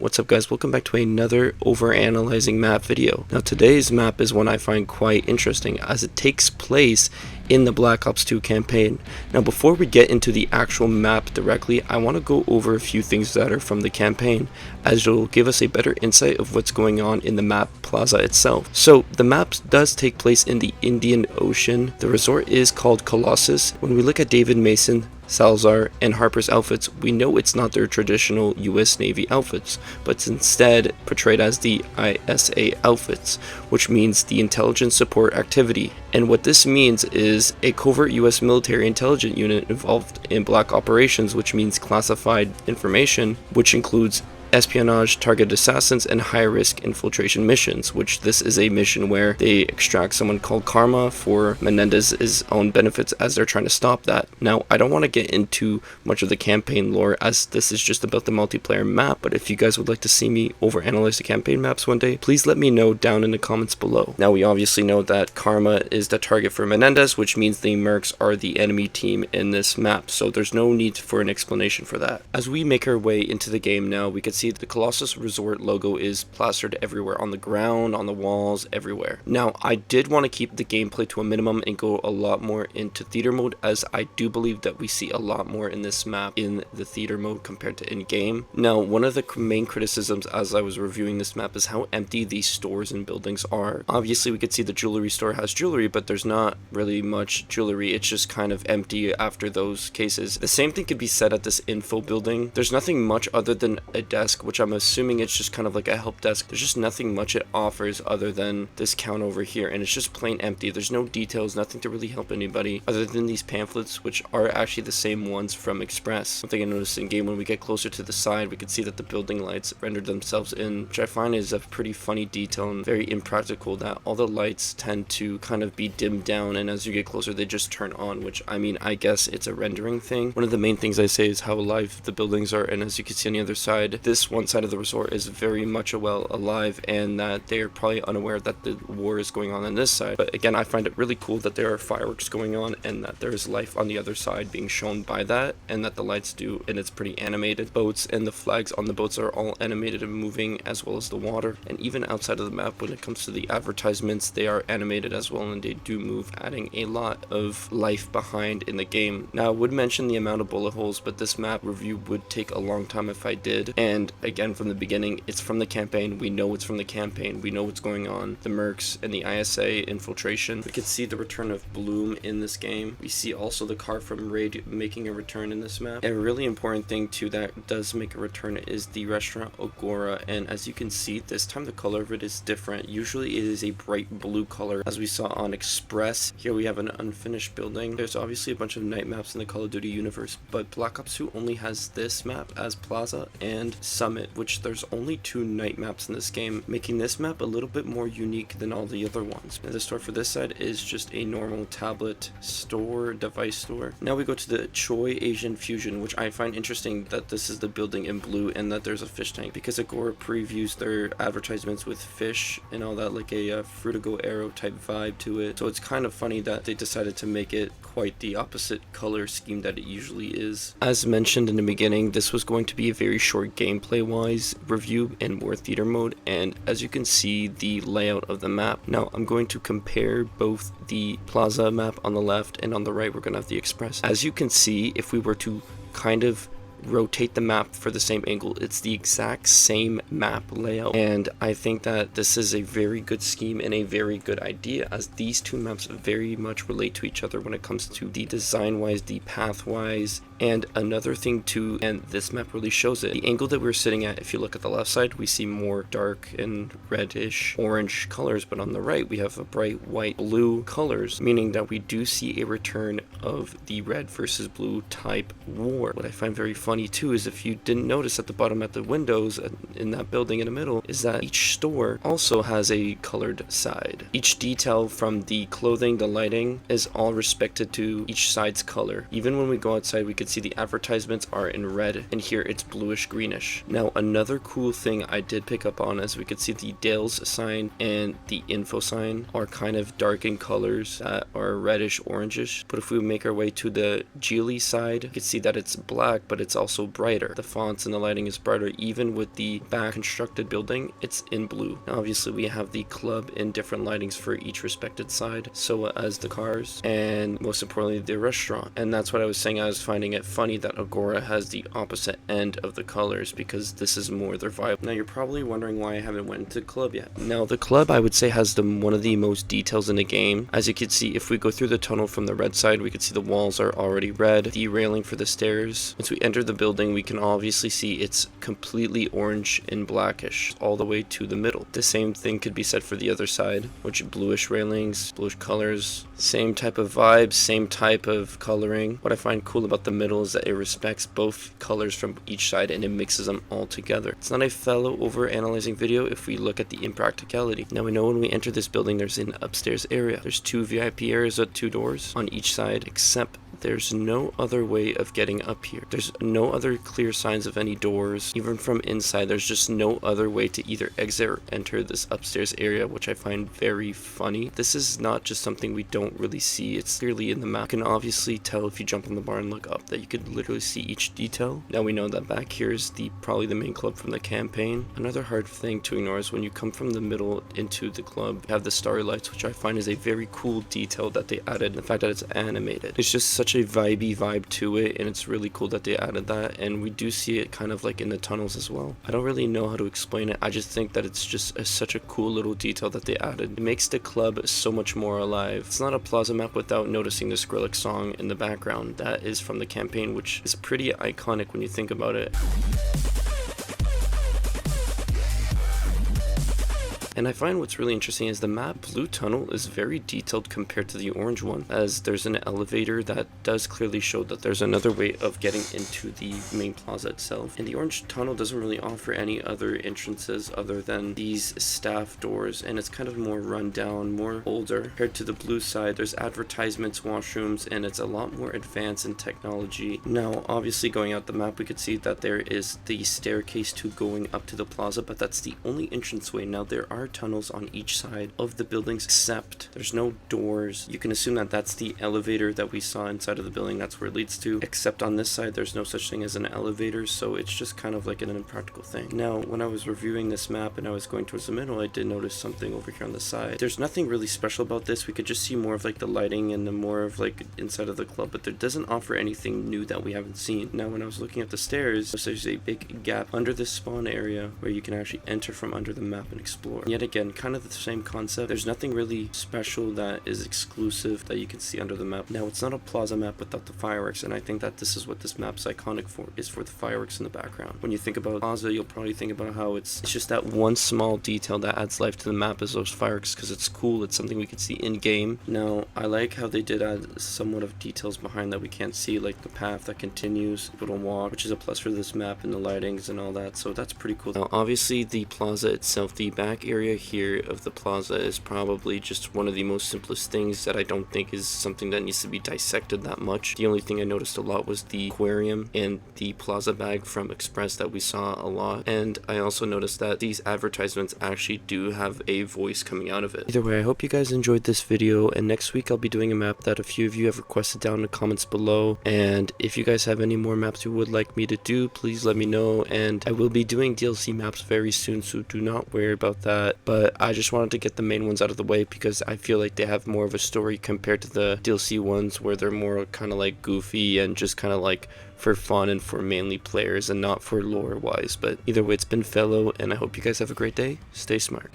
What's up guys, welcome back to another Overanalyzing map video. Now today's map is one I find quite interesting as it takes place in the Black Ops 2 campaign. Now before we get into the actual map directly, I want to go over a few things that are from the campaign, as it'll give us a better insight of what's going on in the map Plaza itself. So the map does take place in the Indian Ocean. The resort is called Colossus. When we look at David Mason, Salazar, and Harper's outfits, we know it's not their traditional US Navy outfits, but it's instead portrayed as the ISA outfits, which means the Intelligence Support Activity. And what this means is a covert US military intelligence unit involved in black operations, which means classified information, which includes espionage, targeted assassins, and high-risk infiltration missions, which this is a mission where they extract someone called Karma for Menendez's own benefits as they're trying to stop that. Now, I don't want to get into much of the campaign lore as this is just about the multiplayer map, but if you guys would like to see me overanalyze the campaign maps one day, please let me know down in the comments below. Now, we obviously know that Karma is the target for Menendez, which means the Mercs are the enemy team in this map, so there's no need for an explanation for that. As we make our way into the game now, we can see the Colossus Resort logo is plastered everywhere, on the ground, on the walls, everywhere. Now, I did want to keep the gameplay to a minimum and go a lot more into theater mode, as I do believe that we see a lot more in this map in the theater mode compared to in-game. Now, one of the main criticisms as I was reviewing this map is how empty these stores and buildings are. Obviously, we could see the jewelry store has jewelry, but there's not really much jewelry. It's just kind of empty after those cases. The same thing could be said at this info building. There's nothing much other than a desk, which I'm assuming it's just kind of like a help desk. There's just nothing much it offers other than this count over here, and it's just plain empty. There's no details, nothing to really help anybody other than these pamphlets, which are actually the same ones from Express. Something I noticed in game, when we get closer to the side, we can see that the building lights rendered themselves in, which I find is a pretty funny detail and very impractical, that all the lights tend to kind of be dimmed down, and as you get closer they just turn on, which I mean, I guess it's a rendering thing. One of the main things I say is how alive the buildings are, and as you can see on the other side, this one side of the resort is very much alive, and that they are probably unaware that the war is going on this side. But again, I find it really cool that there are fireworks going on and that there is life on the other side being shown by that, and that the lights do, and it's pretty animated. Boats and the flags on the boats are all animated and moving, as well as the water. And even outside of the map, when it comes to the advertisements, they are animated as well, and they do move, adding a lot of life behind in the game. Now, I would mention the amount of bullet holes, but this map review would take a long time if I did. And again, from the beginning, it's from the campaign. We know it's from the campaign. We know what's going on. The Mercs and the ISA infiltration. We can see the return of Bloom in this game. We see also the car from Raid making a return in this map. A really important thing too that does make a return is the restaurant Agora, and as you can see, this time the color of it is different. Usually it is a bright blue color, as we saw on Express. Here we have an unfinished building. There's obviously a bunch of night maps in the Call of Duty universe, but Black Ops 2 only has this map as Plaza and Summit, which there's only 2 night maps in this game, making this map a little bit more unique than all the other ones. And the store for this side is just a normal tablet store, device store. Now we go to the Choi Asian Fusion, which I find interesting that this is the building in blue and that there's a fish tank, because Agora previews their advertisements with fish and all that, like a Frutigo Arrow type vibe to it. So it's kind of funny that they decided to make it quite the opposite color scheme that it usually is. As mentioned in the beginning, this was going to be a very short gameplay wise review and more theater mode, and as you can see the layout of the map. Now I'm going to compare both the Plaza map on the left, and on the right we're going to have the Express. As you can see, if we were to kind of rotate the map for the same angle, it's the exact same map layout, and I think that this is a very good scheme and a very good idea, as these two maps very much relate to each other when it comes to the design wise, the path wise. And another thing too, and this map really shows it, the angle that we're sitting at, if you look at the left side, we see more dark and reddish orange colors, but on the right we have a bright white blue colors, meaning that we do see a return of the red versus blue type war. What I find very funny too is, if you didn't notice at the bottom at the windows in that building in the middle, is that each store also has a colored side. Each detail from the clothing, the lighting, is all respected to each side's color. Even when we go outside, we could see the advertisements are in red, and here it's bluish greenish. Now another cool thing I did pick up on is we could see the Dale's sign and the info sign are kind of dark in colors that are reddish orangish, but if we make our way to the Geely side, you can see that it's black, but it's also brighter. The fonts and the lighting is brighter. Even with the back constructed building, it's in blue. Now obviously we have the club in different lightings for each respected side, so as the cars, and most importantly the restaurant. And that's what I was saying, I was finding it funny that Agora has the opposite end of the colors, because this is more their vibe. Now you're probably wondering why I haven't went into the club yet. Now the club, I would say, has one of the most details in the game. As you can see, if we go through the tunnel from the red side, we can see the walls are already red. The railing for the stairs, once we enter the building, we can obviously see it's completely orange and blackish all the way to the middle. The same thing could be said for the other side, which bluish railings, bluish colors, same type of vibes, same type of coloring. What I find cool about the middle is that it respects both colors from each side and it mixes them all together. It's not a fellow overanalyzing video if we look at the impracticality. Now we know when we enter this building there's an upstairs area. There's 2 VIP areas with 2 doors on each side, except there's no other way of getting up here. There's no other clear signs of any doors. Even from inside, there's just no other way to either exit or enter this upstairs area, which I find very funny. This is not just something we don't really see. It's clearly in the map. You can obviously tell if you jump on the bar and look up that you could literally see each detail. Now we know that back here is probably the main club from the campaign. Another hard thing to ignore is when you come from the middle into the club, you have the starry lights, which I find is a very cool detail that they added. The fact that it's animated. It's just such a vibey vibe to it, and it's really cool that they added that, and we do see it kind of like in the tunnels as well. I don't really know how to explain it. I just think that it's just such a cool little detail that they added. It makes the club so much more alive. It's not a Plaza map without noticing the Skrillex song in the background. That is from the campaign, which is pretty iconic when you think about it. And I find what's really interesting is the map blue tunnel is very detailed compared to the orange one, as there's an elevator that does clearly show that there's another way of getting into the main plaza itself. And the orange tunnel doesn't really offer any other entrances other than these staff doors, and it's kind of more run down, more older. Compared to the blue side, there's advertisements, washrooms, and it's a lot more advanced in technology. Now obviously going out the map we could see that there is the staircase to going up to the plaza, but that's the only entranceway. Now there are tunnels on each side of the buildings, except there's no doors. You can assume that that's the elevator that we saw inside of the building. That's where it leads to, except on this side there's no such thing as an elevator, so it's just kind of like an impractical thing. Now when I was reviewing this map and I was going towards the middle, I did notice something over here on the side. There's nothing really special about this. We could just see more of like the lighting and the more of like inside of the club, but it doesn't offer anything new that we haven't seen. Now when I was looking at the stairs, there's a big gap under this spawn area where you can actually enter from under the map and explore. Yet again, kind of the same concept. There's nothing really special that is exclusive that you can see under the map. Now it's not a Plaza map without the fireworks, and I think that this is what this map's iconic for, is for the fireworks in the background. When you think about Plaza, you'll probably think about how it's just that one small detail that adds life to the map is those fireworks, because it's cool. It's something we can see in game. Now I like how they did add somewhat of details behind that we can't see, like the path that continues, little walk, which is a plus for this map, and the lightings and all that, so that's pretty cool. Now obviously the plaza itself, the back area here of the plaza is probably just one of the most simplest things that I don't think is something that needs to be dissected that much. The only thing I noticed a lot was the aquarium and the plaza bag from Express that we saw a lot, and I also noticed that these advertisements actually do have a voice coming out of it. Either way, I hope you guys enjoyed this video, and next week I'll be doing a map that a few of you have requested down in the comments below, and if you guys have any more maps you would like me to do, please let me know, and I will be doing DLC maps very soon, so do not worry about that. But I just wanted to get the main ones out of the way because I feel like they have more of a story compared to the DLC ones where they're more kind of like goofy and just kind of like for fun and for mainly players and not for lore wise. But either way, it's been Fellow, and I hope you guys have a great day. Stay smart.